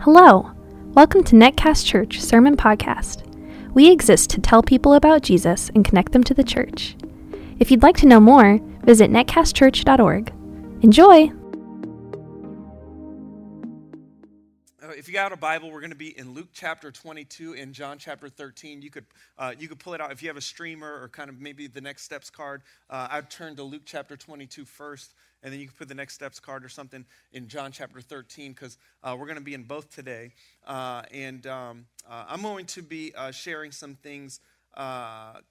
Hello, welcome to Netcast Church Sermon Podcast. We exist to tell people about Jesus and connect them to the church. If you'd like to know more, visit netcastchurch.org. Enjoy! If you got a Bible, we're going to be in Luke chapter 22 and John chapter 13. You could pull it out if you have a streamer or kind of maybe the Next Steps card. I'd turn to Luke chapter 22 first, and then you can put the Next Steps card or something in John chapter 13 because we're going to be in both today. I'm going to be sharing some things. I'm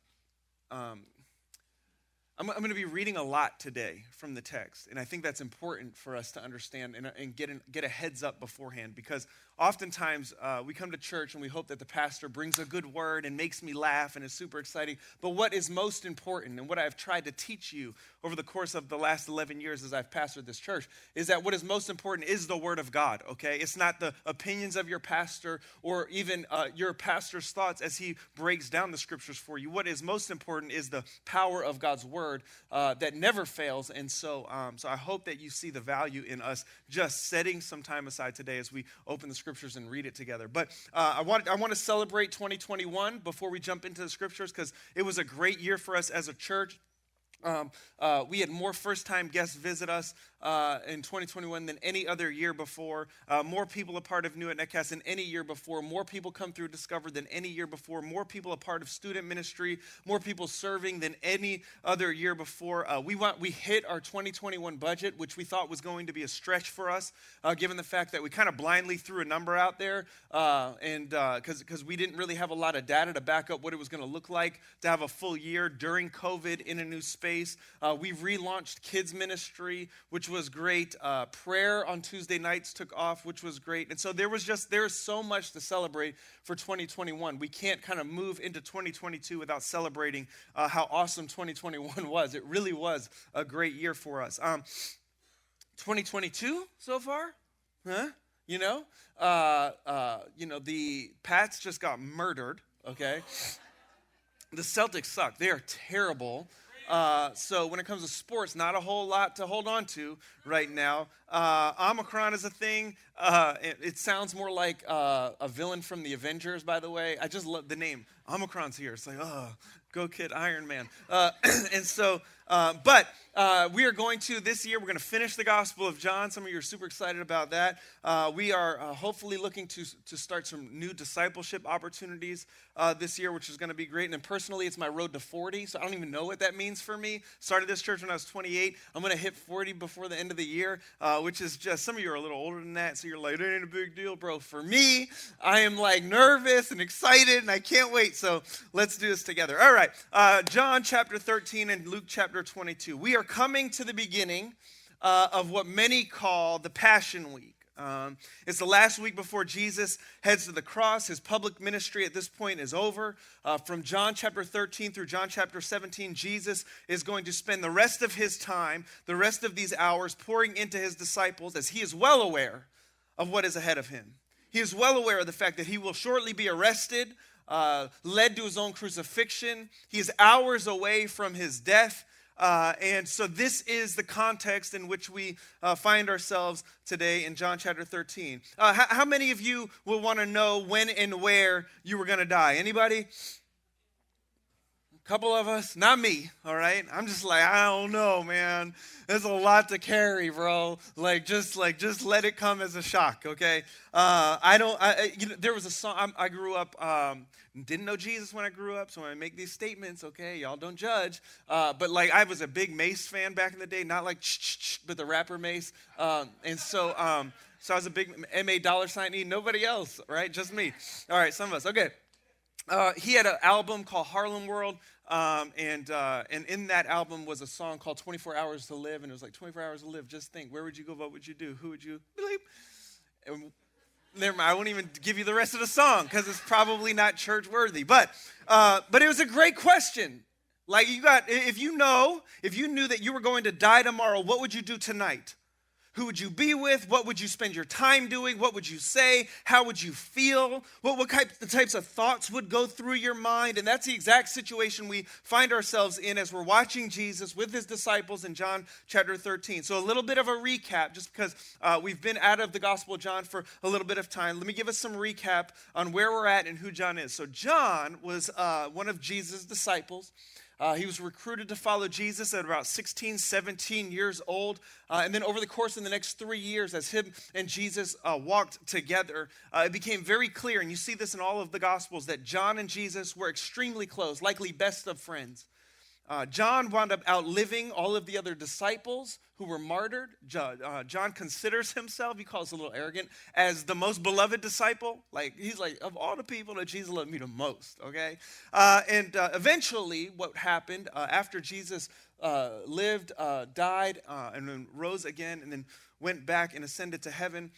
going to be reading a lot today from the text, and I think that's important for us to understand and get a heads up beforehand, because oftentimes we come to church and we hope that the pastor brings a good word and makes me laugh and is super exciting. But what is most important, and what I've tried to teach you over the course of the last 11 years as I've pastored this church, is that what is most important is the Word of God, okay? It's not the opinions of your pastor or even your pastor's thoughts as he breaks down the scriptures for you. What is most important is the power of God's Word that never fails. And so I hope that you see the value in us just setting some time aside today as we open the scriptures and read it together. But I want to celebrate 2021 before we jump into the scriptures, because it was a great year for us as a church. We had more first-time guests visit us in 2021 than any other year before. More people a part of New at Netcast than any year before. More people come through Discover than any year before. More people a part of student ministry. More people serving than any other year before. We hit our 2021 budget, which we thought was going to be a stretch for us, given the fact that we kind of blindly threw a number out there, and because we didn't really have a lot of data to back up what it was going to look like to have a full year during COVID in a new space. We relaunched kids ministry, which was great. Prayer on Tuesday nights took off, which was great. And so there's so much to celebrate for 2021. We can't kind of move into 2022 without celebrating how awesome 2021 was. It really was a great year for us. 2022 so far, huh? The Pats just got murdered. Okay, the Celtics suck. They are terrible. So when it comes to sports, not a whole lot to hold on to right now. Omicron is a thing. It sounds more like a villain from the Avengers, by the way. I just love the name. Omicron's here. It's like, oh, go kid Iron Man. But we are going to, this year, we're going to finish the Gospel of John. Some of you are super excited about that. We are hopefully looking to start some new discipleship opportunities this year, which is going to be great. And then personally, it's my road to 40, so I don't even know what that means for me. Started this church when I was 28. I'm going to hit 40 before the end of the year, which is just, some of you are a little older than that, so you're like, it ain't a big deal, bro. For me, I am like nervous and excited, and I can't wait. So let's do this together. All right, John chapter 13 and Luke chapter 22. We are coming to the beginning of what many call the Passion Week. It's the last week before Jesus heads to the cross. His public ministry at this point is over. From John chapter 13 through John chapter 17, Jesus is going to spend the rest of his time, the rest of these hours, pouring into his disciples, as he is well aware of what is ahead of him. He is well aware of the fact that he will shortly be arrested, led to his own crucifixion. He is hours away from his death. And so this is the context in which we find ourselves today in John chapter 13. How many of you will want to know when and where you were going to die? Anybody? A couple of us? Not me, all right? I'm just like, I don't know, man. There's a lot to carry, bro. Just let it come as a shock, okay? There was a song, I grew up, didn't know Jesus when I grew up, so when I make these statements, okay, y'all don't judge. But I was a big Mace fan back in the day, not like but the rapper Mace. So I was a big M.A. $E, nobody else, right? Just me. All right, some of us. Okay. He had an album called Harlem World, and in that album was a song called 24 Hours to Live, and it was like 24 hours to live. Just think, where would you go? What would you do? Who would you believe? And never mind, I won't even give you the rest of the song because it's probably not church worthy. But it was a great question. Like if you knew that you were going to die tomorrow, what would you do tonight? Who would you be with? What would you spend your time doing? What would you say? How would you feel? What types of thoughts would go through your mind? And that's the exact situation we find ourselves in as we're watching Jesus with his disciples in John chapter 13. So a little bit of a recap, just because we've been out of the Gospel of John for a little bit of time. Let me give us some recap on where we're at and who John is. So John was one of Jesus' disciples. He was recruited to follow Jesus at about 16, 17 years old. And then over the course of the next 3 years, as him and Jesus walked together, it became very clear, and you see this in all of the Gospels, that John and Jesus were extremely close, likely best of friends. John wound up outliving all of the other disciples who were martyred. John considers himself, he calls a little arrogant, as the most beloved disciple. He's like, of all the people that Jesus loved me the most, okay? Eventually, what happened after Jesus lived, died, and then rose again, and then went back and ascended to heaven,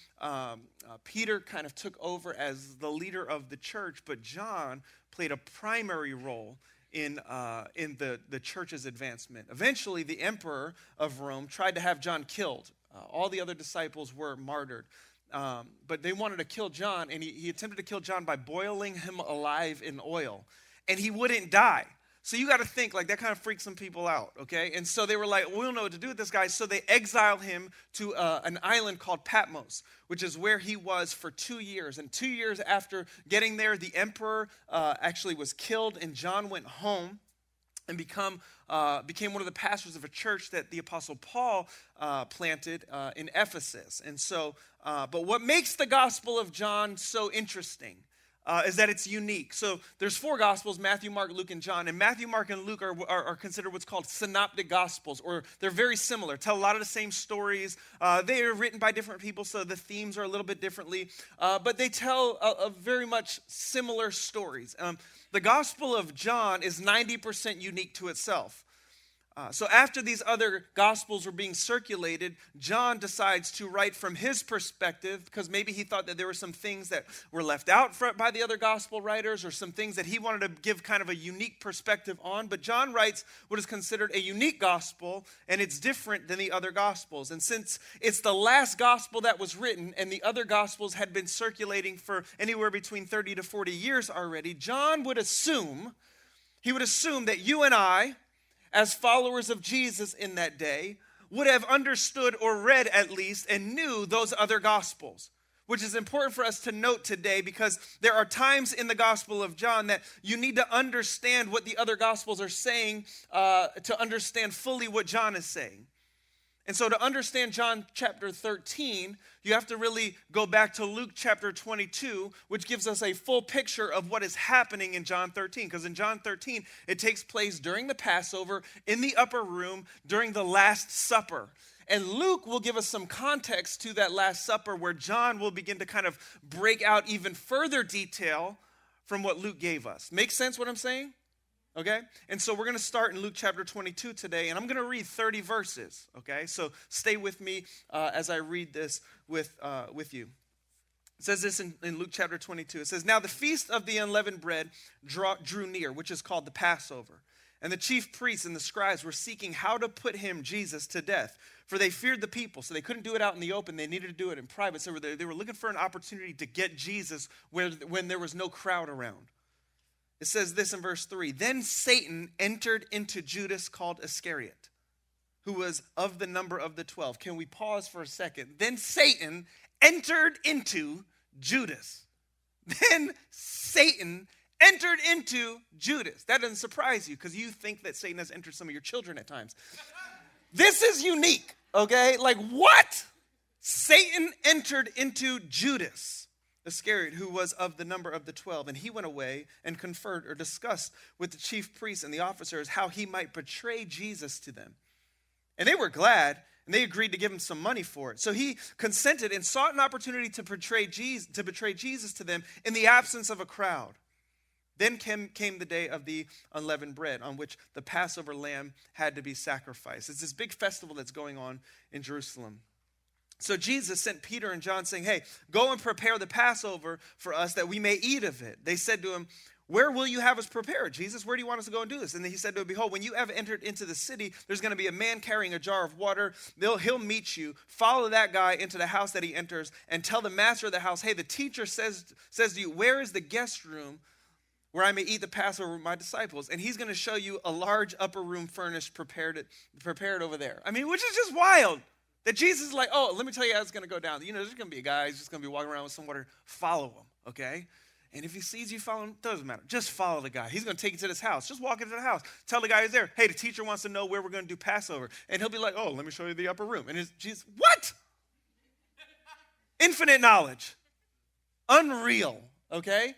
Peter kind of took over as the leader of the church, but John played a primary role in the church's advancement. Eventually, the emperor of Rome tried to have John killed. All the other disciples were martyred. But they wanted to kill John, and he attempted to kill John by boiling him alive in oil. And he wouldn't die. So you got to think, that kind of freaks some people out, okay? And so they were like, we don't know what to do with this guy. So they exiled him to an island called Patmos, which is where he was for 2 years. And 2 years after getting there, the emperor actually was killed, and John went home and became one of the pastors of a church that the Apostle Paul planted in Ephesus. And so, but what makes the Gospel of John so interesting is that it's unique. So there's 4 Gospels, Matthew, Mark, Luke, and John. And Matthew, Mark, and Luke are considered what's called synoptic Gospels, or they're very similar, tell a lot of the same stories. They are written by different people, so the themes are a little bit differently. But they tell a very much similar stories. The Gospel of John is 90% unique to itself. So after these other Gospels were being circulated, John decides to write from his perspective, because maybe he thought that there were some things that were left out by the other Gospel writers, or some things that he wanted to give kind of a unique perspective on. But John writes what is considered a unique Gospel, and it's different than the other Gospels. And since it's the last Gospel that was written, and the other Gospels had been circulating for anywhere between 30 to 40 years already, John would assume that you and I, as followers of Jesus in that day, would have understood or read at least and knew those other Gospels, which is important for us to note today, because there are times in the Gospel of John that you need to understand what the other Gospels are saying to understand fully what John is saying. And so to understand John chapter 13, you have to really go back to Luke chapter 22, which gives us a full picture of what is happening in John 13. Because in John 13, it takes place during the Passover, in the upper room, during the Last Supper. And Luke will give us some context to that Last Supper, where John will begin to kind of break out even further detail from what Luke gave us. Make sense what I'm saying? Okay? And so we're going to start in Luke chapter 22 today, and I'm going to read 30 verses, okay? So stay with me as I read this with you. It says this in Luke chapter 22. It says, "Now the feast of the unleavened bread drew near, which is called the Passover. And the chief priests and the scribes were seeking how to put him, Jesus, to death, for they feared the people. So they couldn't do it out in the open. They needed to do it in private. So they were looking for an opportunity to get Jesus when there was no crowd around. It says this in verse 3, "Then Satan entered into Judas called Iscariot, who was of the number of the 12. Can we pause for a second? Then Satan entered into Judas. Then Satan entered into Judas. That doesn't surprise you, because you think that Satan has entered some of your children at times. This is unique, okay? What? Satan entered into Judas Iscariot, who was of the number of the 12, and he went away and conferred or discussed with the chief priests and the officers how he might betray Jesus to them. And they were glad, and they agreed to give him some money for it. So he consented and sought an opportunity to betray Jesus to them in the absence of a crowd. Then came the day of the unleavened bread, on which the Passover lamb had to be sacrificed." It's this big festival that's going on in Jerusalem. So Jesus sent Peter and John saying, "Hey, go and prepare the Passover for us that we may eat of it." They said to him, where will you have us prepare? Jesus, where do you want us to go and do this? And then he said to him, behold, when you have entered into the city, there's going to be a man carrying a jar of water. He'll meet you. Follow that guy into the house that he enters and tell the master of the house, hey, the teacher says to you, where is the guest room where I may eat the Passover with my disciples? And he's going to show you a large upper room furnished, prepared over there. I mean, which is just wild. That Jesus is like, oh, let me tell you how it's going to go down. You know, there's going to be a guy who's just going to be walking around with some water. Follow him, okay? And if he sees you following, doesn't matter. Just follow the guy. He's going to take you to this house. Just walk into the house. Tell the guy who's there, hey, the teacher wants to know where we're going to do Passover. And he'll be like, oh, let me show you the upper room. And Jesus, what? Infinite knowledge. Unreal, okay?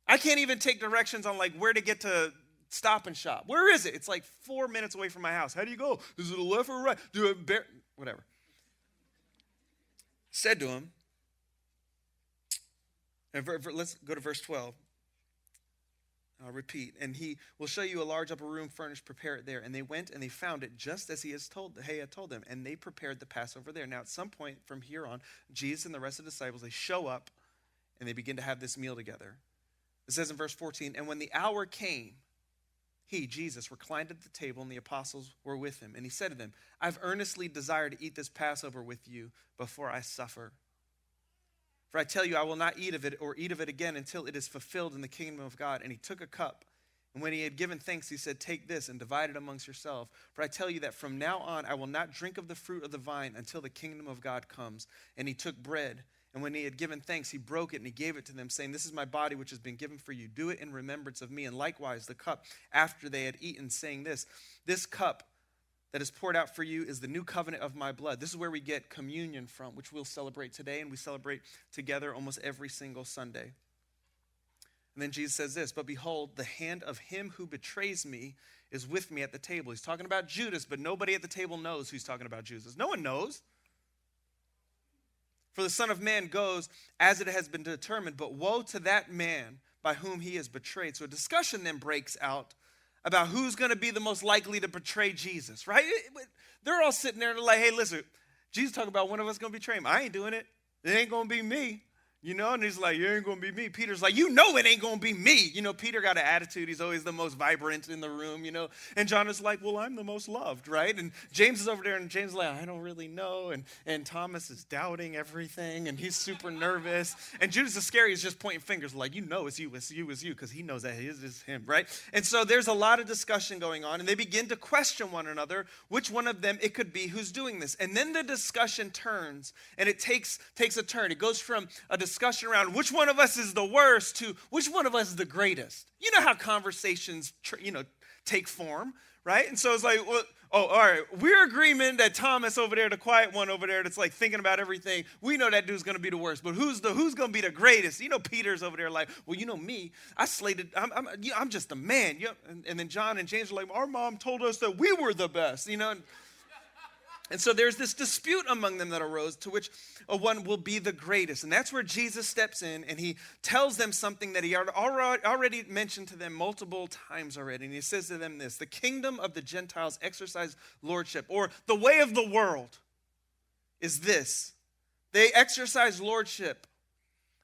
I can't even take directions on like where to get to Stop and Shop. Where is it? It's like 4 minutes away from my house. How do you go? Is it a left or a right? Do it whatever. Said to him, and let's go to verse 12. I'll repeat. And he will show you a large upper room furnished, prepare it there. And they went and they found it just as he had told them. And they prepared the Passover there. Now, at some point from here on, Jesus and the rest of the disciples, they show up and they begin to have this meal together. It says in verse 14, and when the hour came, he, Jesus, reclined at the table and the apostles were with him. And he said to them, I've earnestly desired to eat this Passover with you before I suffer. For I tell you, I will not eat of it or eat of it again until it is fulfilled in the kingdom of God. And he took a cup, and when he had given thanks, he said, take this and divide it amongst yourselves. For I tell you that from now on I will not drink of the fruit of the vine until the kingdom of God comes. And he took bread, and when he had given thanks, he broke it and he gave it to them, saying, this is my body which has been given for you. Do it in remembrance of me. And likewise the cup after they had eaten, saying this cup that is poured out for you is the new covenant of my blood. This is where we get communion from, which we'll celebrate today, and we celebrate together almost every single Sunday. And then Jesus says this, but behold, the hand of him who betrays me is with me at the table. He's talking about Judas, but nobody at the table knows who's talking about Judas. No one knows. For the Son of Man goes as it has been determined, but woe to that man by whom he is betrayed. So a discussion then breaks out about who's going to be the most likely to betray Jesus, right? They're all sitting there and they're like, hey, listen, Jesus talking about one of us going to betray him. I ain't doing it. It ain't going to be me. You know, and he's like, it ain't going to be me. Peter's like, you know it ain't going to be me. You know, Peter got an attitude. He's always the most vibrant in the room, you know. And John is like, well, I'm the most loved, right? And James is over there, and James is like, I don't really know. And Thomas is doubting everything, and he's super nervous. And Judas Iscariot is just pointing fingers like, you know it's you, because he knows that it is him, right? And so there's a lot of discussion going on, and they begin to question one another, which one of them it could be who's doing this. And then the discussion turns, and it takes a turn. It goes from a discussion around which one of us is the worst to which one of us is the greatest. You know how conversations, take form, right? And so it's like, well, oh, all right, we're agreement that Thomas over there, the quiet one over there that's like thinking about everything, we know that dude's going to be the worst, but who's going to be the greatest? You know, Peter's over there like, well, you know me, I'm just a man. And then John and James are like, our mom told us that we were the best, you know. And so there's this dispute among them that arose to which one will be the greatest. And that's where Jesus steps in and he tells them something that he had already mentioned to them multiple times already. And he says to them this, the kingdom of the Gentiles exercise lordship, or the way of the world is this. They exercise lordship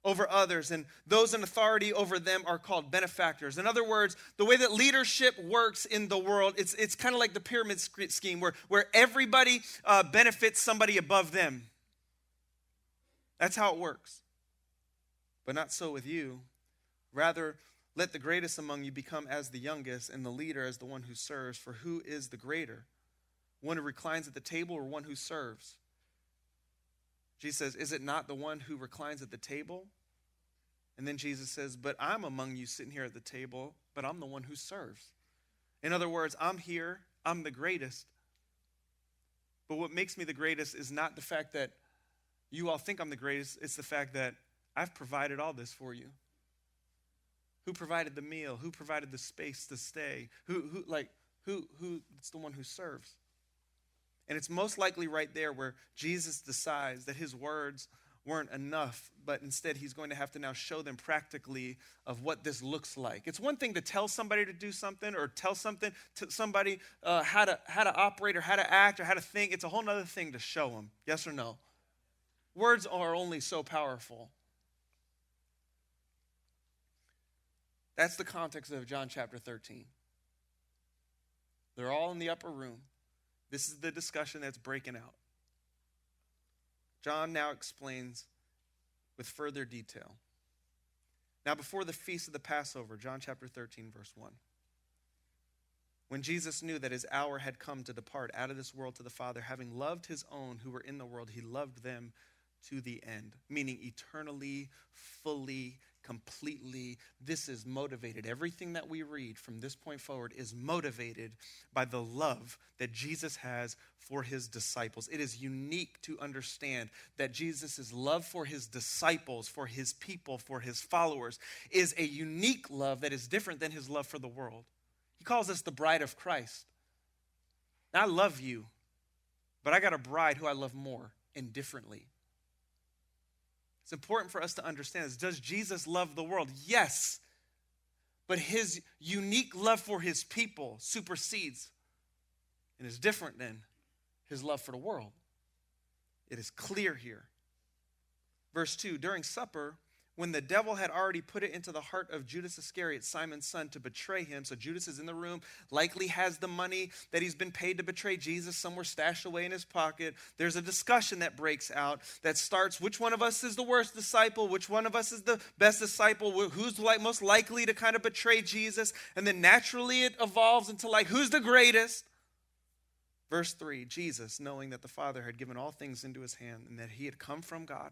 over others, and those in authority over them are called benefactors. In other words, the way that leadership works in the world, it's kind of like the pyramid scheme where everybody benefits somebody above them. That's how it works. But not so with you. Rather, let the greatest among you become as the youngest, and the leader as the one who serves. For who is the greater? One who reclines at the table or one who serves? Jesus says, is it not the one who reclines at the table? And then Jesus says, but I'm among you sitting here at the table, but I'm the one who serves. In other words, I'm here, I'm the greatest. But what makes me the greatest is not the fact that you all think I'm the greatest, it's the fact that I've provided all this for you. Who provided the meal? Who provided the space to stay? Who's the one who serves? And it's most likely right there where Jesus decides that his words weren't enough, but instead he's going to have to now show them practically of what this looks like. It's one thing to tell somebody to do something or tell something to somebody how to operate or how to act or how to think. It's a whole other thing to show them. Yes or no? Words are only so powerful. That's the context of John chapter 13. They're all in the upper room. This is the discussion that's breaking out. John now explains with further detail. Now, before the feast of the Passover, John chapter 13, verse 1. When Jesus knew that his hour had come to depart out of this world to the Father, having loved his own who were in the world, he loved them to the end, meaning eternally, fully, completely. This is motivated. Everything that we read from this point forward is motivated by the love that Jesus has for his disciples. It is unique to understand that Jesus' love for his disciples, for his people, for his followers, is a unique love that is different than his love for the world. He calls us the bride of Christ. Now, I love you, but I got a bride who I love more and differently. It's important for us to understand this. Does Jesus love the world? Yes. But his unique love for his people supersedes and is different than his love for the world. It is clear here. Verse 2, during supper, when the devil had already put it into the heart of Judas Iscariot, Simon's son, to betray him. So Judas is in the room, likely has the money that he's been paid to betray Jesus somewhere stashed away in his pocket. There's a discussion that breaks out that starts, which one of us is the worst disciple? Which one of us is the best disciple? Who's most likely to kind of betray Jesus? And then naturally it evolves into who's the greatest? Verse 3, Jesus, knowing that the Father had given all things into his hand and that he had come from God,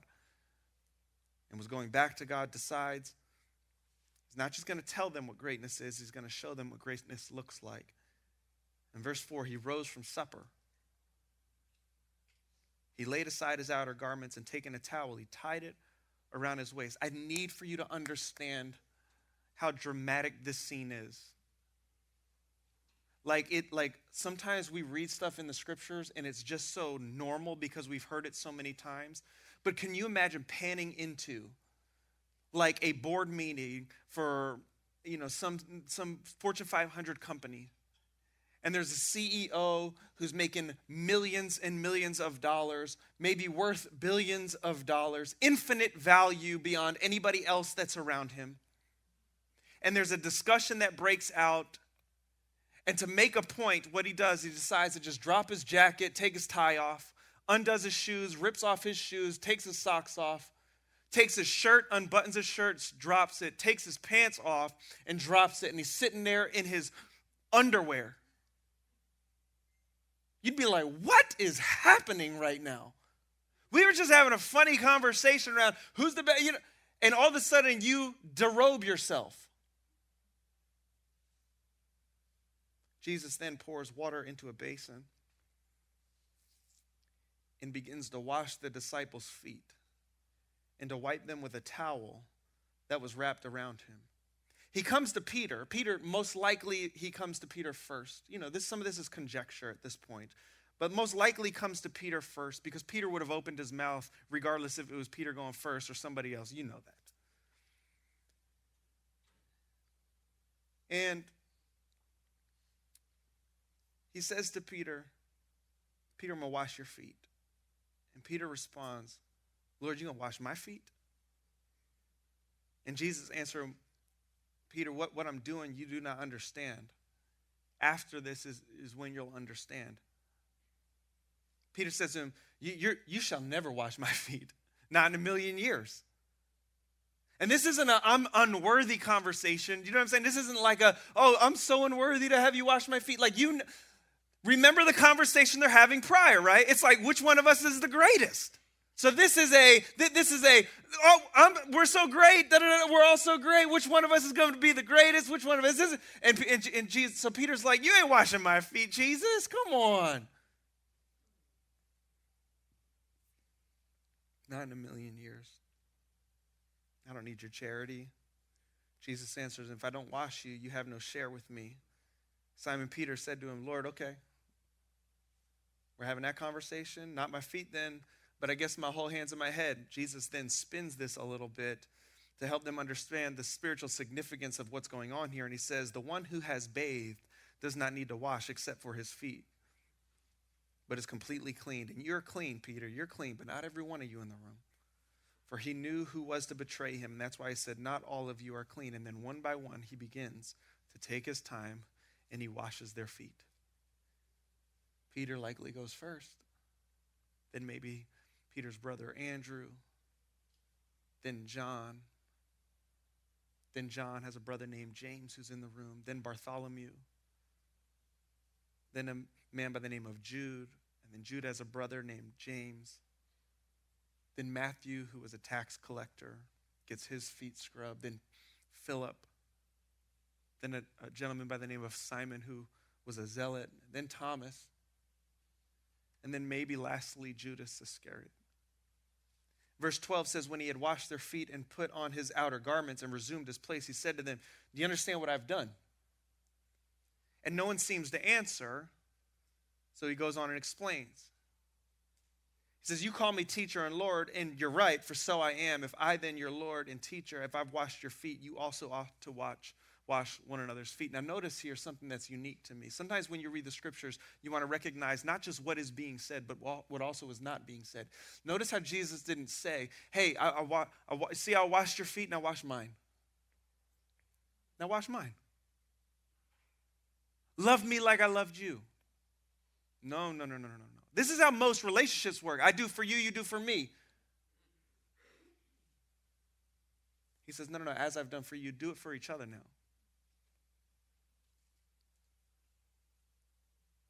and was going back to God, decides he's not just going to tell them what greatness is, he's going to show them what greatness looks like. In verse 4, he rose from supper. He laid aside his outer garments and taking a towel, he tied it around his waist. I need for you to understand how dramatic this scene is. Sometimes we read stuff in the scriptures and it's just so normal because we've heard it so many times. But can you imagine panning into a board meeting for some Fortune 500 company, and there's a CEO who's making millions and millions of dollars, maybe worth billions of dollars, infinite value beyond anybody else that's around him. And there's a discussion that breaks out. And to make a point, what he does, he decides to just drop his jacket, take his tie off, undoes his shoes, rips off his shoes, takes his socks off, takes his shirt, unbuttons his shirt, drops it, takes his pants off, and drops it. And he's sitting there in his underwear. You'd be like, what is happening right now? We were just having a funny conversation around who's the best, and all of a sudden you derobe yourself. Jesus then pours water into a basin and begins to wash the disciples' feet and to wipe them with a towel that was wrapped around him. He comes to Peter. Peter, most likely, he comes to Peter first. Some of this is conjecture at this point. But most likely comes to Peter first because Peter would have opened his mouth regardless if it was Peter going first or somebody else. You know that. And he says to Peter, Peter, I'm going to wash your feet. And Peter responds, Lord, you going to wash my feet? And Jesus answered him, Peter, what I'm doing you do not understand. After this is when you'll understand. Peter says to him, you shall never wash my feet, not in a million years. And this isn't a I'm unworthy conversation. You know what I'm saying? This isn't like I'm so unworthy to have you wash my feet. Remember the conversation they're having prior, right? It's like, which one of us is the greatest? So we're so great, we're all so great. Which one of us is going to be the greatest? Which one of us isn't? And Jesus, so Peter's like, you ain't washing my feet, Jesus. Come on. Not in a million years. I don't need your charity. Jesus answers, if I don't wash you, you have no share with me. Simon Peter said to him, Lord, okay. We're having that conversation. Not my feet then, but I guess my whole hands and my head. Jesus then spins this a little bit to help them understand the spiritual significance of what's going on here. And he says, the one who has bathed does not need to wash except for his feet, but is completely cleaned. And you're clean, Peter. You're clean, but not every one of you in the room. For he knew who was to betray him. And that's why he said, not all of you are clean. And then one by one, he begins to take his time and he washes their feet. Peter likely goes first. Then maybe Peter's brother Andrew. Then John. Then John has a brother named James who's in the room. Then Bartholomew. Then a man by the name of Jude. And then Jude has a brother named James. Then Matthew, who was a tax collector, gets his feet scrubbed. Then Philip. Then a gentleman by the name of Simon, who was a zealot. Then Thomas. And then maybe lastly, Judas Iscariot. Verse 12 says, when he had washed their feet and put on his outer garments and resumed his place, he said to them, do you understand what I've done? And no one seems to answer, so he goes on and explains. He says, you call me teacher and Lord, and you're right, for so I am. If I then, your Lord and teacher, if I've washed your feet, you also ought to wash one another's feet. Now notice here something that's unique to me. Sometimes when you read the scriptures, you want to recognize not just what is being said, but what also is not being said. Notice how Jesus didn't say, hey, see how I washed your feet, now wash mine. Now wash mine. Love me like I loved you. No. This is how most relationships work. I do for you, you do for me. He says, no, as I've done for you, do it for each other now.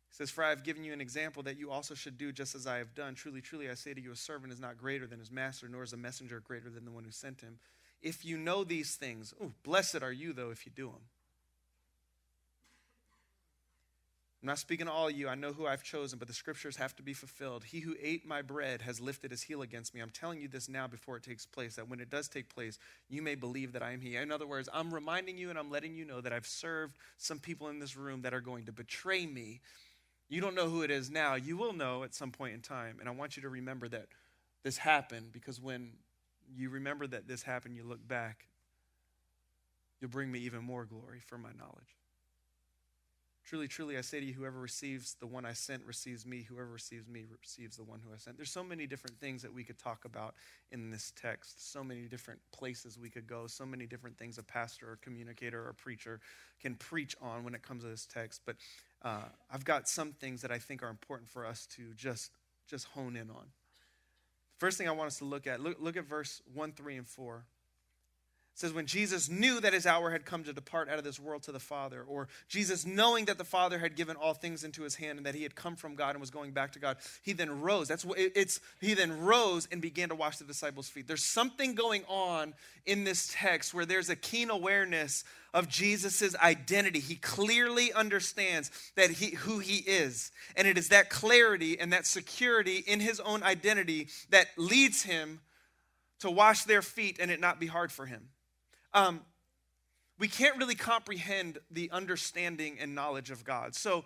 He says, for I have given you an example that you also should do just as I have done. Truly, truly, I say to you, a servant is not greater than his master, nor is a messenger greater than the one who sent him. If you know these things, blessed are you, though, if you do them. I'm not speaking to all of you. I know who I've chosen, but the scriptures have to be fulfilled. He who ate my bread has lifted his heel against me. I'm telling you this now before it takes place, that when it does take place, you may believe that I am he. In other words, I'm reminding you and I'm letting you know that I've served some people in this room that are going to betray me. You don't know who it is now. You will know at some point in time. And I want you to remember that this happened, because when you remember that this happened, you look back, you'll bring me even more glory for my knowledge. Truly, truly, I say to you, whoever receives the one I sent receives me. Whoever receives me receives the one who I sent. There's so many different things that we could talk about in this text. So many different places we could go. So many different things a pastor or communicator or preacher can preach on when it comes to this text. But I've got some things that I think are important for us to just hone in on. First thing I want us to look at, look at verse 1, 3, and 4. It says, when Jesus knew that his hour had come to depart out of this world to the Father, or Jesus knowing that the Father had given all things into his hand and that he had come from God and was going back to God, he then rose. He then rose and began to wash the disciples' feet. There's something going on in this text where there's a keen awareness of Jesus' identity. He clearly understands that who he is. And it is that clarity and that security in his own identity that leads him to wash their feet and it not be hard for him. We can't really comprehend the understanding and knowledge of God. So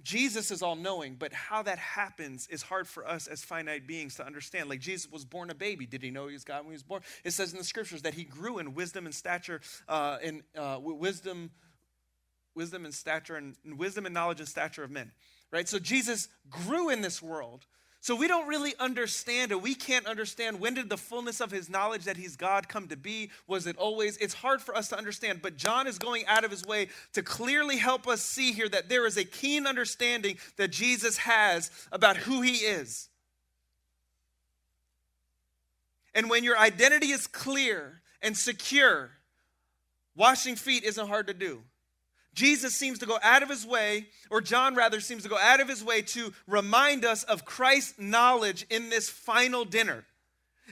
Jesus is all-knowing, but how that happens is hard for us as finite beings to understand. Like, Jesus was born a baby. Did he know he was God when he was born? It says in the scriptures that he grew in wisdom and stature, wisdom and stature, and wisdom and knowledge and stature of men. Right? So Jesus grew in this world. So we don't really understand, or we can't understand, when did the fullness of his knowledge that he's God come to be? Was it always? It's hard for us to understand, but John is going out of his way to clearly help us see here that there is a keen understanding that Jesus has about who he is. And when your identity is clear and secure, washing feet isn't hard to do. Jesus seems to go out of his way, or John rather seems to go out of his way to remind us of Christ's knowledge in this final dinner.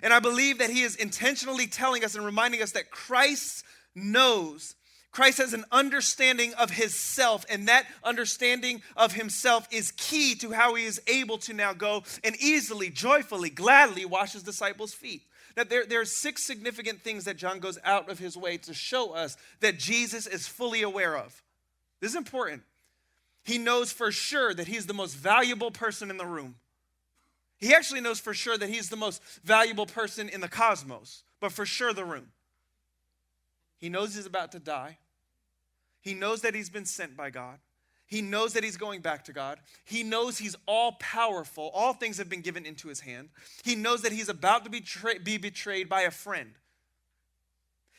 And I believe that he is intentionally telling us and reminding us that Christ knows. Christ has an understanding of his self, and that understanding of himself is key to how he is able to now go and easily, joyfully, gladly wash his disciples' feet. Now, there are 6 significant things that John goes out of his way to show us that Jesus is fully aware of. This is important. He knows for sure that he's the most valuable person in the room. He actually knows for sure that he's the most valuable person in the cosmos, but for sure the room. He knows he's about to die. He knows that he's been sent by God. He knows that he's going back to God. He knows he's all powerful. All things have been given into his hand. He knows that he's about to be betrayed by a friend.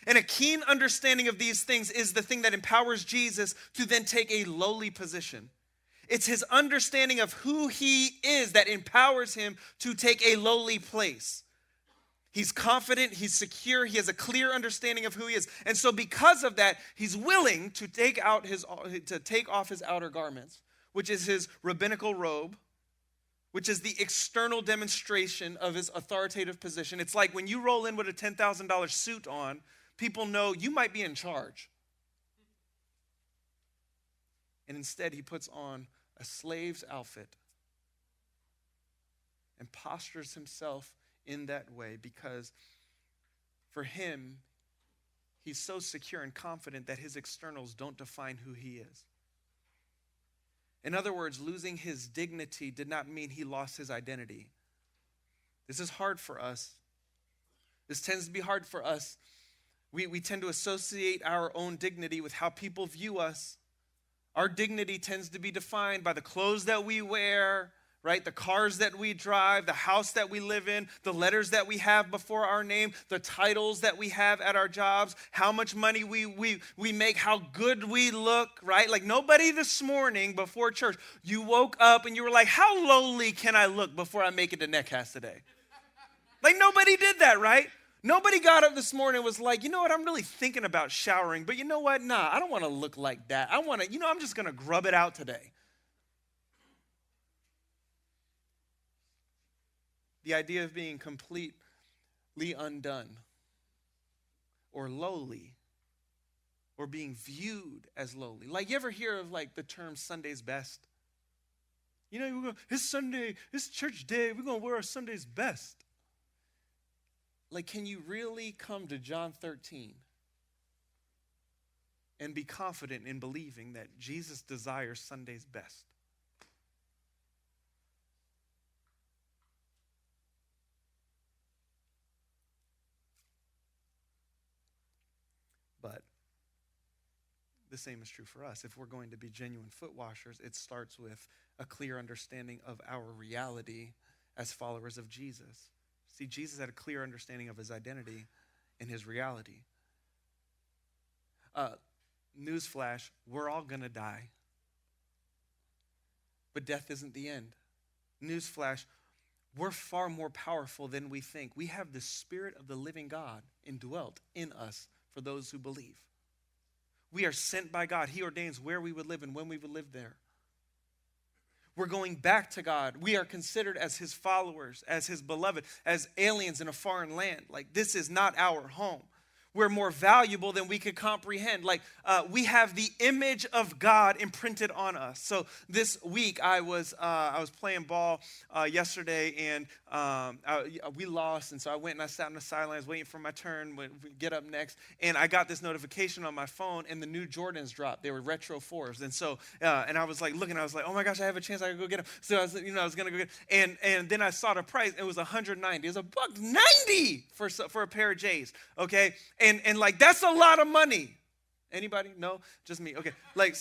And a keen understanding of these things is the thing that empowers Jesus to then take a lowly position. It's his understanding of who he is that empowers him to take a lowly place. He's confident, he's secure, he has a clear understanding of who he is. And so because of that, he's willing to take off his outer garments, which is his rabbinical robe, which is the external demonstration of his authoritative position. It's like when you roll in with a $10,000 suit on, people know you might be in charge. And instead, he puts on a slave's outfit and postures himself in that way because for him, he's so secure and confident that his externals don't define who he is. In other words, losing his dignity did not mean he lost his identity. This is hard for us. This tends to be hard for us. We tend to associate our own dignity with how people view us. Our dignity tends to be defined by the clothes that we wear, right? The cars that we drive, the house that we live in, the letters that we have before our name, the titles that we have at our jobs, how much money we make, how good we look, right? Like nobody this morning before church, you woke up and you were like, how lowly can I look before I make it to Netcast today? Like nobody did that, right? Nobody got up this morning and was like, you know what, I'm really thinking about showering, but you know what, nah, I don't want to look like that. I'm just going to grub it out today. The idea of being completely undone or lowly or being viewed as lowly. Like you ever hear of like the term Sunday's best? You know, it's Sunday, it's church day, we're going to wear our Sunday's best. Like, can you really come to John 13 and be confident in believing that Jesus desires Sunday's best? But the same is true for us. If we're going to be genuine foot washers, it starts with a clear understanding of our reality as followers of Jesus. See, Jesus had a clear understanding of his identity and his reality. Newsflash, we're all going to die. But death isn't the end. Newsflash, we're far more powerful than we think. We have the Spirit of the living God indwelt in us for those who believe. We are sent by God. He ordains where we would live and when we would live there. We're going back to God. We are considered as his followers, as his beloved, as aliens in a foreign land. Like this is not our home. We're more valuable than we could comprehend. Like we have the image of God imprinted on us. So this week I was playing ball yesterday and we lost. And so I went and I sat on the sidelines waiting for my turn, get up next. And I got this notification on my phone and the new Jordans dropped. They were retro 4s. And so, and I was like looking, I was like, oh my gosh, I have a chance. I could go get them. So I was going to go get them. And then I saw the price. It was $190. It was $190 for a pair of J's. Okay. And like, that's a lot of money. Anybody? No? Just me. Okay. Like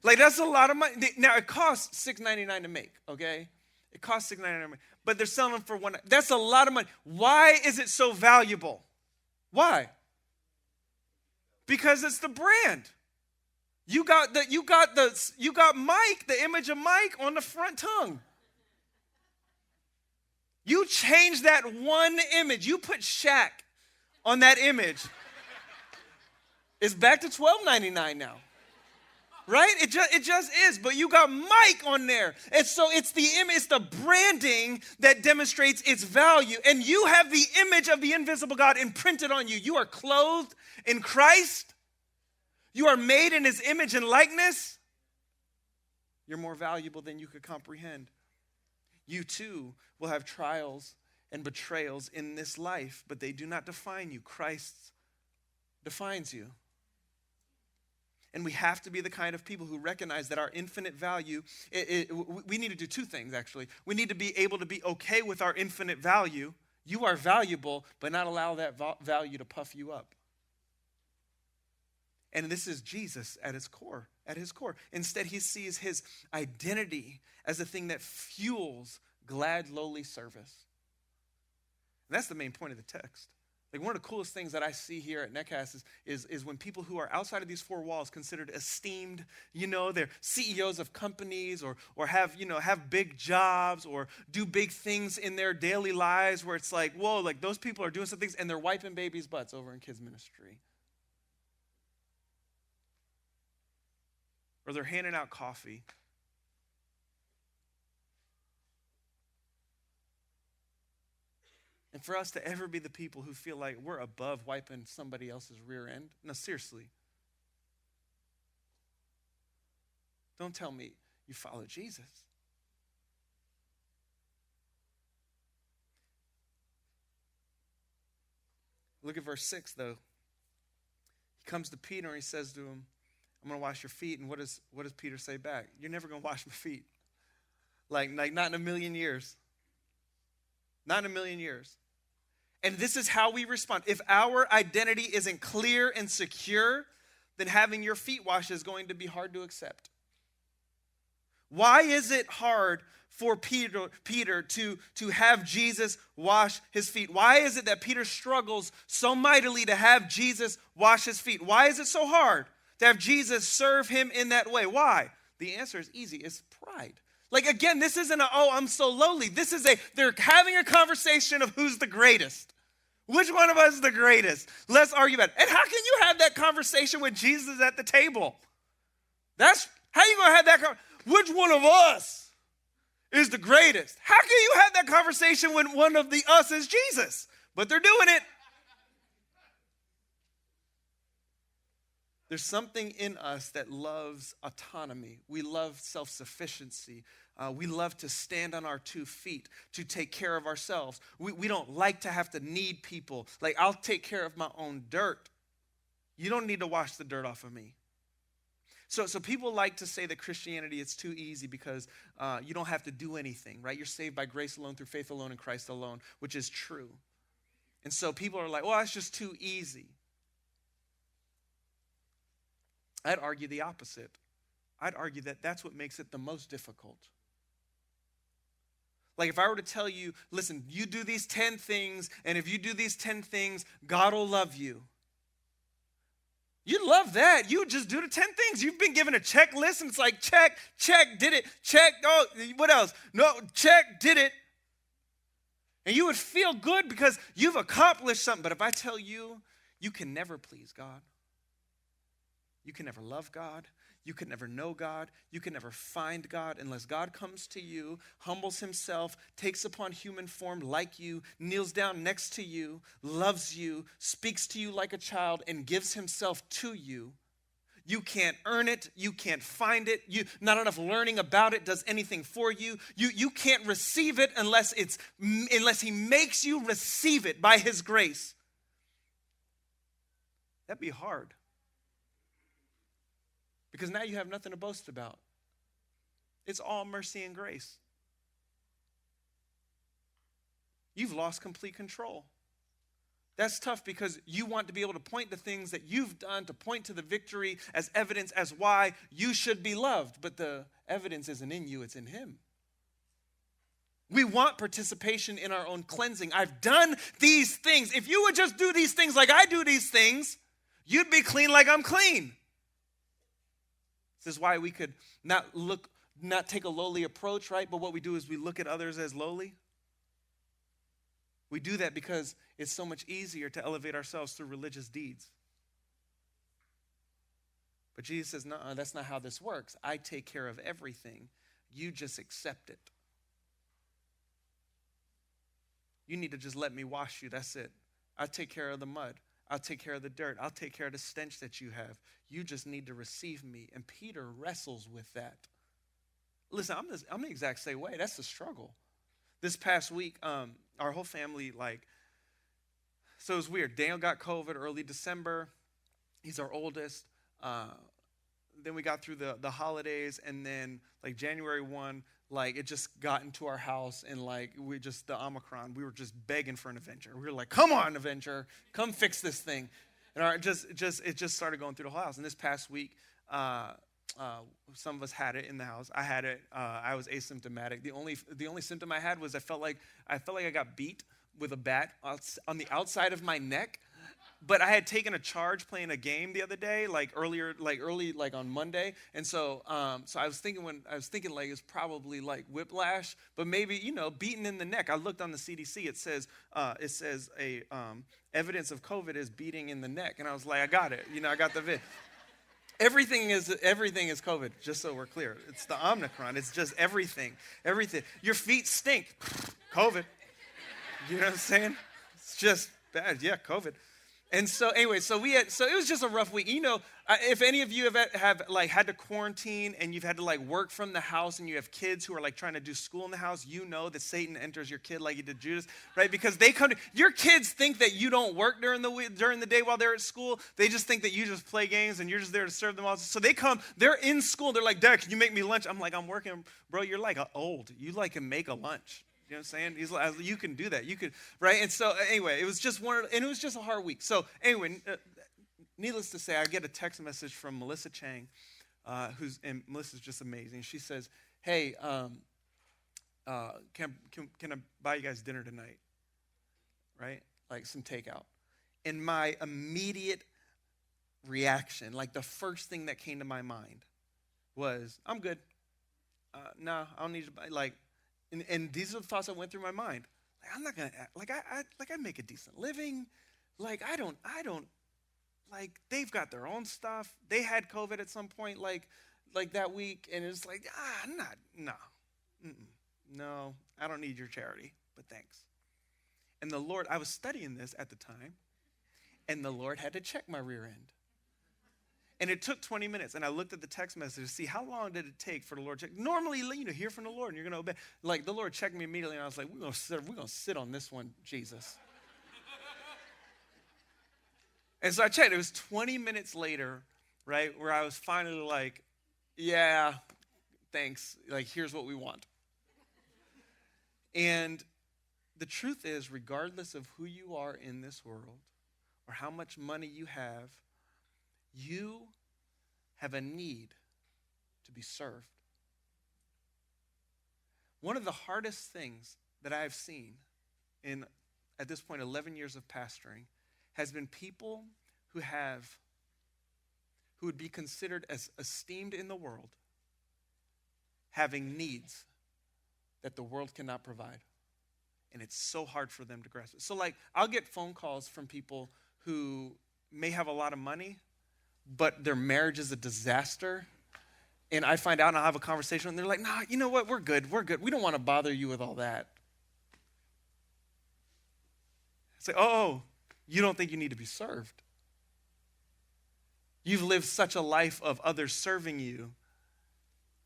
that's a lot of money. Now, it costs $6.99 to make, okay? It costs $6.99 to make. But they're selling them for $1. That's a lot of money. Why is it so valuable? Why? Because it's the brand. You got Mike, the image of Mike on the front tongue. You change that one image. You put Shaq on that image. It's back to $12.99 now. Right? It just is. But you got Mike on there. And so it's the image, it's the branding that demonstrates its value. And you have the image of the invisible God imprinted on you. You are clothed in Christ. You are made in his image and likeness. You're more valuable than you could comprehend. You too will have trials and betrayals in this life, but they do not define you. Christ defines you. And we have to be the kind of people who recognize that our infinite value, we need to do two things, actually. We need to be able to be okay with our infinite value. You are valuable, but not allow that value to puff you up. And this is Jesus at its core. at his core. Instead, he sees his identity as a thing that fuels glad, lowly service. And that's the main point of the text. Like, one of the coolest things that I see here at Netcast is when people who are outside of these four walls considered esteemed, they're CEOs of companies or have big jobs or do big things in their daily lives where it's like, whoa, like those people are doing some things and they're wiping babies' butts over in kids ministry. Or they're handing out coffee. And for us to ever be the people who feel like we're above wiping somebody else's rear end, no, seriously. Don't tell me you follow Jesus. Look at verse 6, though. He comes to Peter and he says to him, I'm going to wash your feet. And what does Peter say back? You're never going to wash my feet. Like not in a million years. Not in a million years. And this is how we respond. If our identity isn't clear and secure, then having your feet washed is going to be hard to accept. Why is it hard for Peter to have Jesus wash his feet? Why is it that Peter struggles so mightily to have Jesus wash his feet? Why is it so hard to have Jesus serve him in that way? Why? The answer is easy. It's pride. Like, again, this isn't I'm so lowly. This is they're having a conversation of who's the greatest. Which one of us is the greatest? Let's argue about it. And how can you have that conversation with Jesus at the table? That's, how you going to have that conversation? Which one of us is the greatest? How can you have that conversation when one of the us is Jesus? But they're doing it. There's something in us that loves autonomy. We love self-sufficiency. We love to stand on our 2 feet, to take care of ourselves. We don't like to have to need people. Like, I'll take care of my own dirt. You don't need to wash the dirt off of me. So people like to say that Christianity is too easy because you don't have to do anything, right? You're saved by grace alone, through faith alone, in Christ alone, which is true. And so people are like, well, it's just too easy. I'd argue the opposite. I'd argue that that's what makes it the most difficult. Like, if I were to tell you, listen, you do these 10 things, and if you do these 10 things, God will love you. You'd love that. You would just do the 10 things. You've been given a checklist, and it's like, check, did it, check, oh, what else? No, check, did it. And you would feel good because you've accomplished something. But if I tell you, you can never please God. You can never love God. You can never know God. You can never find God unless God comes to you, humbles himself, takes upon human form like you, kneels down next to you, loves you, speaks to you like a child, and gives himself to you. You can't earn it. You can't find it. Not enough learning about it does anything for you. You can't receive it unless he makes you receive it by his grace. That'd be hard. Because now you have nothing to boast about. It's all mercy and grace. You've lost complete control. That's tough because you want to be able to point to things that you've done, to point to the victory as evidence as why you should be loved. But the evidence isn't in you, it's in him. We want participation in our own cleansing. I've done these things. If you would just do these things like I do these things, you'd be clean like I'm clean. This is why we could not take a lowly approach, right? But what we do is we look at others as lowly. We do that because it's so much easier to elevate ourselves through religious deeds. But Jesus says, no, that's not how this works. I take care of everything. You just accept it. You need to just let me wash you. That's it. I take care of the mud. I'll take care of the dirt. I'll take care of the stench that you have. You just need to receive me. And Peter wrestles with that. Listen, I'm the exact same way. That's the struggle. This past week, our whole family, so it was weird. Daniel got COVID early December. He's our oldest. Then we got through the holidays, and then January 1, it just got into our house, and the Omicron, we were just begging for an Avenger. We were like, come on, Avenger, come fix this thing. And it just started going through the whole house. And this past week, some of us had it in the house. I had it. I was asymptomatic. The only symptom I had was I felt like I got beat with a bat on the outside of my neck. But I had taken a charge playing a game the other day, early on Monday, and so I was thinking like it's probably like whiplash, but maybe beaten in the neck. I looked on the CDC. It says evidence of COVID is beating in the neck, and I was like, I got it. I got the vid. Everything is COVID. Just so we're clear, it's the Omicron. It's just everything. Your feet stink. COVID. You know what I'm saying? It's just bad. Yeah, COVID. And so anyway, so it was just a rough week. If any of you have had to quarantine and you've had to work from the house and you have kids who are trying to do school in the house, that Satan enters your kid like he did Judas, right? Because your kids think that you don't work during the day while they're at school. They just think that you just play games and you're just there to serve them all. So they're in school. They're like, Dad, can you make me lunch? I'm like, I'm working, bro. You're old. You can make a lunch. You know what I'm saying? He's like, you can do that. You could, right? And so anyway, it was just a hard week. So anyway, needless to say, I get a text message from Melissa Chang, and Melissa's just amazing. She says, hey, can I buy you guys dinner tonight? Right? Some takeout. And my immediate reaction, the first thing that came to my mind was, I'm good. No, I don't need to buy, And these are the thoughts that went through my mind. I'm not gonna I make a decent living. I don't they've got their own stuff. They had COVID at some point that week, and it's no, I don't need your charity, but thanks. And the Lord, I was studying this at the time, and the Lord had to check my rear end. And it took 20 minutes, and I looked at the text message to see how long did it take for the Lord to check. Normally, hear from the Lord, and you're going to obey. The Lord checked me immediately, and I was like, we're going to sit on this one, Jesus. And so I checked. It was 20 minutes later, right, where I was finally like, yeah, thanks. Here's what we want. And the truth is, regardless of who you are in this world or how much money you have a need to be served. One of the hardest things that I've seen in, at this point, 11 years of pastoring has been people who would be considered as esteemed in the world, having needs that the world cannot provide. And it's so hard for them to grasp it. So I'll get phone calls from people who may have a lot of money, but their marriage is a disaster. And I find out and I'll have a conversation and they're like, nah, you know what? We're good. We don't want to bother you with all that. It's like, oh, you don't think you need to be served. You've lived such a life of others serving you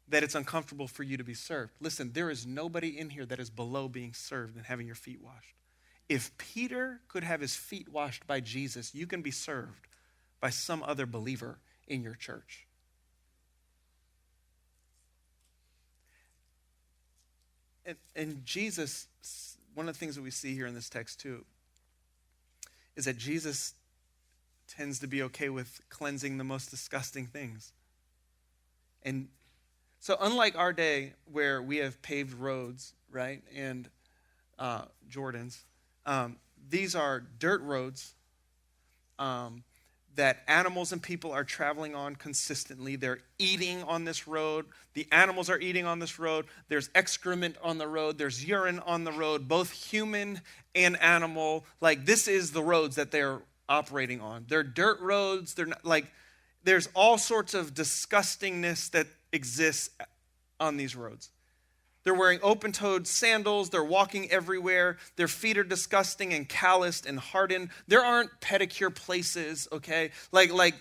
that it's uncomfortable for you to be served. Listen, there is nobody in here that is below being served and having your feet washed. If Peter could have his feet washed by Jesus, you can be served by some other believer in your church. And Jesus, one of the things that we see here in this text too, is that Jesus tends to be okay with cleansing the most disgusting things. And so unlike our day where we have paved roads, right, and Jordans, these are dirt roads that animals and people are traveling on consistently. They're eating on this road. The animals are eating on this road. There's excrement on the road. There's urine on the road, both human and animal. This is the roads that they're operating on. They're dirt roads. They're not, there's all sorts of disgustingness that exists on these roads. They're wearing open-toed sandals. They're walking everywhere. Their feet are disgusting and calloused and hardened. There aren't pedicure places, okay?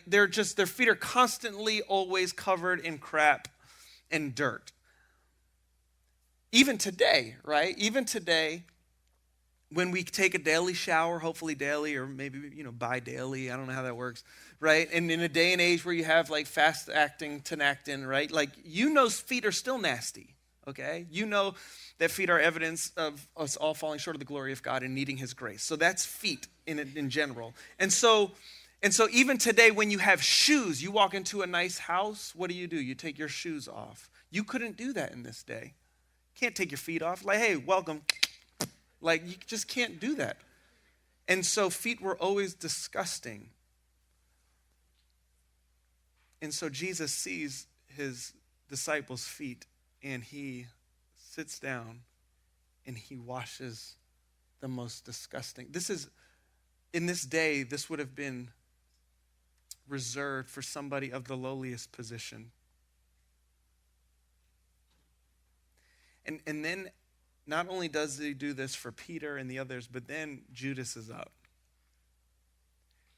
Their feet are constantly always covered in crap and dirt. Even today, right? Even today, when we take a daily shower, hopefully daily, or maybe, bi-daily, I don't know how that works, right? And in a day and age where you have fast-acting Tinactin, right? Feet are still nasty. Okay? That feet are evidence of us all falling short of the glory of God and needing his grace. So that's feet in general. And so And so even today, when you have shoes, you walk into a nice house, what do? You take your shoes off. You couldn't do that in this day. Can't take your feet off. Like, hey, welcome. Like, you just can't do that. And so feet were always disgusting. And so Jesus sees his disciples' feet, and he sits down and he washes the most disgusting. In this day, this would have been reserved for somebody of the lowliest position. And then not only does he do this for Peter and the others, but then Judas is up.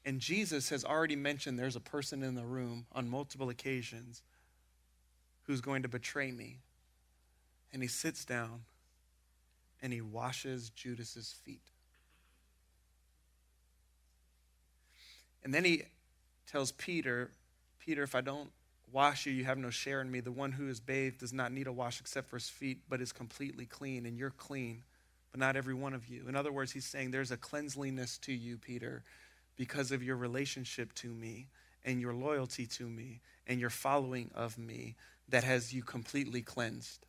And Jesus has already mentioned there's a person in the room on multiple occasions who's going to betray me. And he sits down and he washes Judas's feet. And then he tells Peter, if I don't wash you, you have no share in me. The one who is bathed does not need a wash except for his feet, but is completely clean. And you're clean, but not every one of you. In other words, he's saying there's a cleanliness to you, Peter, because of your relationship to me and your loyalty to me and your following of me that has you completely cleansed.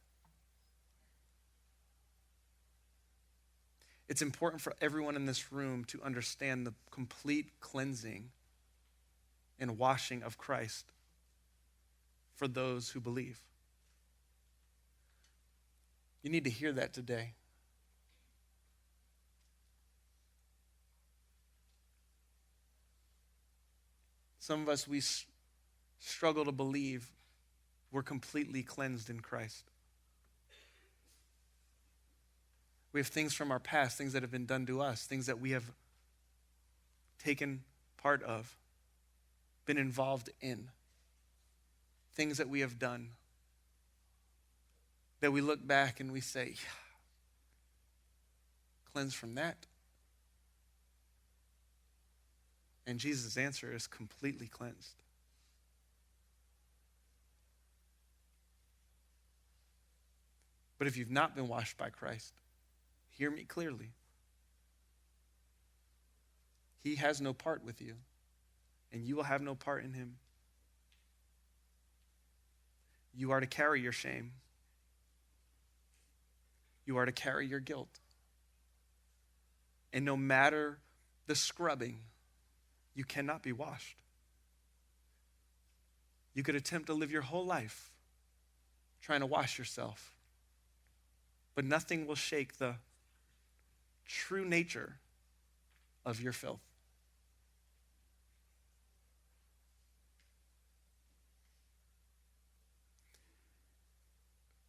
It's important for everyone in this room to understand the complete cleansing and washing of Christ for those who believe. You need to hear that today. Some of us, we struggle to believe we're completely cleansed in Christ. We have things from our past, things that have been done to us, things that we have taken part of, been involved in, things that we have done, that we look back and we say, yeah, cleansed from that. And Jesus' answer is completely cleansed. But if you've not been washed by Christ, hear me clearly. He has no part with you, and you will have no part in him. You are to carry your shame. You are to carry your guilt. And no matter the scrubbing, you cannot be washed. You could attempt to live your whole life trying to wash yourself, but nothing will shake the true nature of your filth.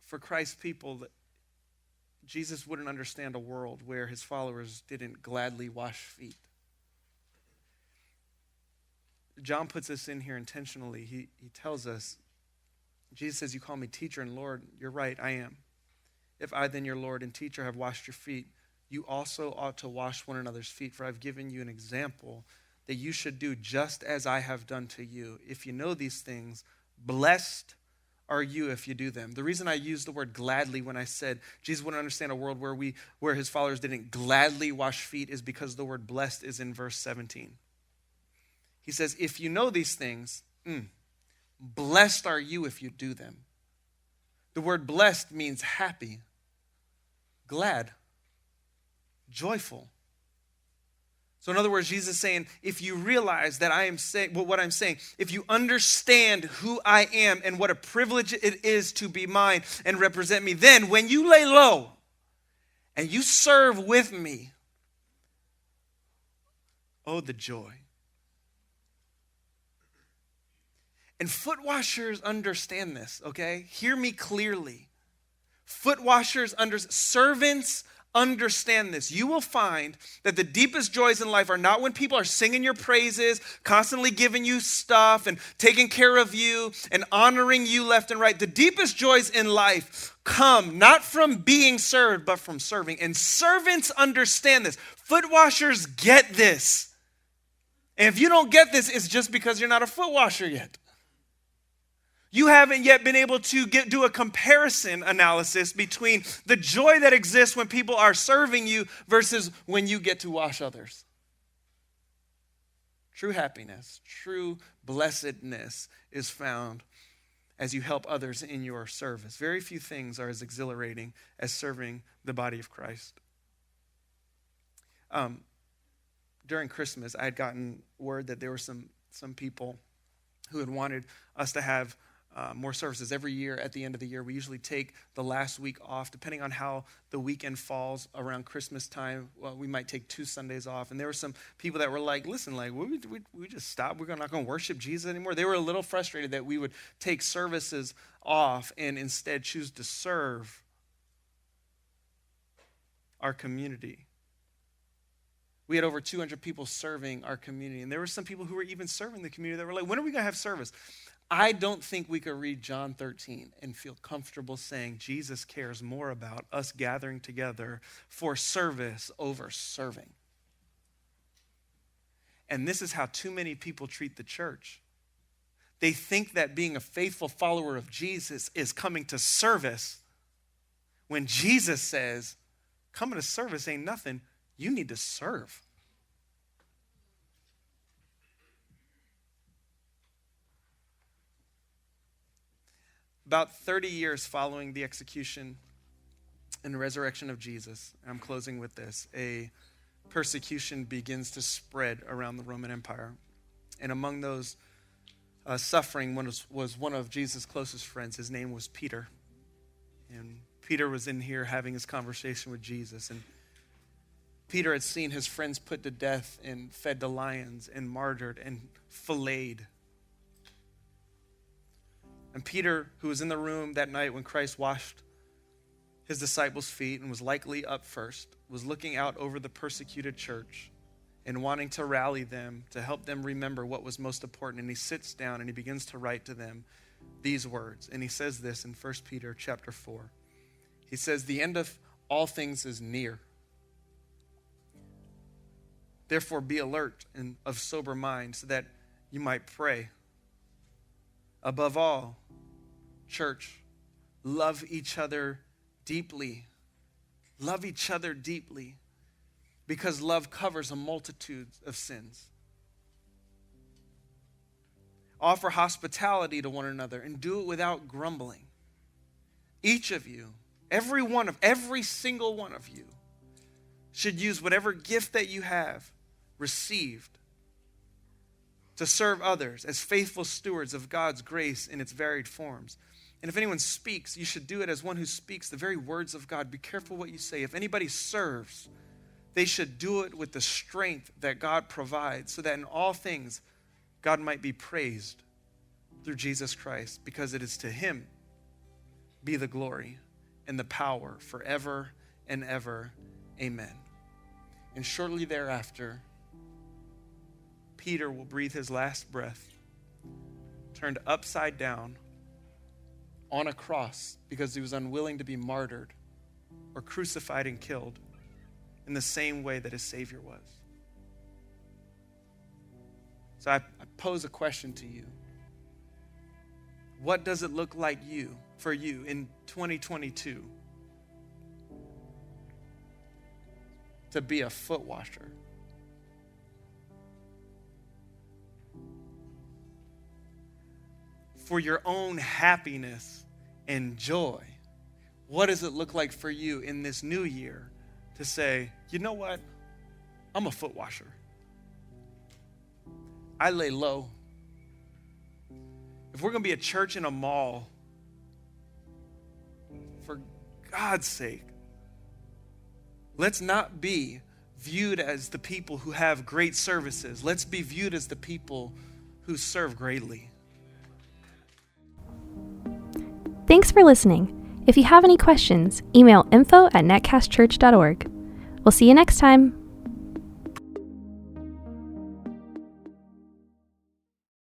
For Christ's people, Jesus wouldn't understand a world where his followers didn't gladly wash feet. John puts this in here intentionally. He tells us, Jesus says, you call me teacher and Lord. You're right, I am. If I then, your Lord and teacher, have washed your feet, you also ought to wash one another's feet, for I've given you an example that you should do just as I have done to you. If you know these things, blessed are you if you do them. The reason I used the word gladly when I said Jesus wouldn't understand a world where his followers didn't gladly wash feet is because the word blessed is in verse 17. He says, if you know these things, blessed are you if you do them. The word blessed means happy, glad, joyful. So in other words, Jesus is saying, if you realize that I am saying, what I'm saying, if you understand who I am and what a privilege it is to be mine and represent me, then when you lay low and you serve with me, oh, the joy. And foot washers understand this, okay? Hear me clearly. Foot washers servants understand this. You will find that the deepest joys in life are not when people are singing your praises, constantly giving you stuff and taking care of you and honoring you left and right. The deepest joys in life come not from being served, but from serving. And servants understand this. Foot washers get this. And if you don't get this, it's just because you're not a foot washer yet. You haven't yet been able to do a comparison analysis between the joy that exists when people are serving you versus when you get to wash others. True happiness, true blessedness is found as you help others in your service. Very few things are as exhilarating as serving the body of Christ. During Christmas, I had gotten word that there were some people who had wanted us to have more services. Every year at the end of the year, we usually take the last week off. Depending on how the weekend falls around Christmas time, well, we might take 2 Sundays off. And there were some people that were like, listen, like, we just stop. We're not going to worship Jesus anymore. They were a little frustrated that we would take services off and instead choose to serve our community. We had over 200 people serving our community. And there were some people who were even serving the community that were like, when are we going to have service? I don't think we could read John 13 and feel comfortable saying Jesus cares more about us gathering together for service over serving. And this is how too many people treat the church. They think that being a faithful follower of Jesus is coming to service, when Jesus says, coming to service ain't nothing. You need to serve. About 30 years following the execution and resurrection of Jesus, and I'm closing with this, a persecution begins to spread around the Roman Empire. And among those suffering was one of Jesus' closest friends. His name was Peter. And Peter was in here having his conversation with Jesus. And Peter had seen his friends put to death and fed to lions and martyred and filleted. And Peter, who was in the room that night when Christ washed his disciples' feet and was likely up first, was looking out over the persecuted church and wanting to rally them, to help them remember what was most important. And he sits down and he begins to write to them these words. And he says this in 1 Peter chapter 4. He says, the end of all things is near. Therefore be alert and of sober mind so that you might pray. Above all, church, love each other deeply. Love each other deeply, because love covers a multitude of sins. Offer hospitality to one another and do it without grumbling. Each of you, every single one of you, should use whatever gift that you have received to serve others as faithful stewards of God's grace in its varied forms. And if anyone speaks, you should do it as one who speaks the very words of God. Be careful what you say. If anybody serves, they should do it with the strength that God provides, so that in all things God might be praised through Jesus Christ, because it is to him be the glory and the power forever and ever. Amen. And shortly thereafter, Peter will breathe his last breath, turned upside down on a cross because he was unwilling to be martyred or crucified and killed in the same way that his Savior was. So I pose a question to you. What does it look like for you in 2022 to be a foot washer? For your own happiness and joy, what does it look like for you in this new year to say, you know what? I'm a foot washer. I lay low. If we're going to be a church in a mall, for God's sake, let's not be viewed as the people who have great services. Let's be viewed as the people who serve greatly. Thanks for listening. If you have any questions, email info@netcastchurch.org. We'll see you next time.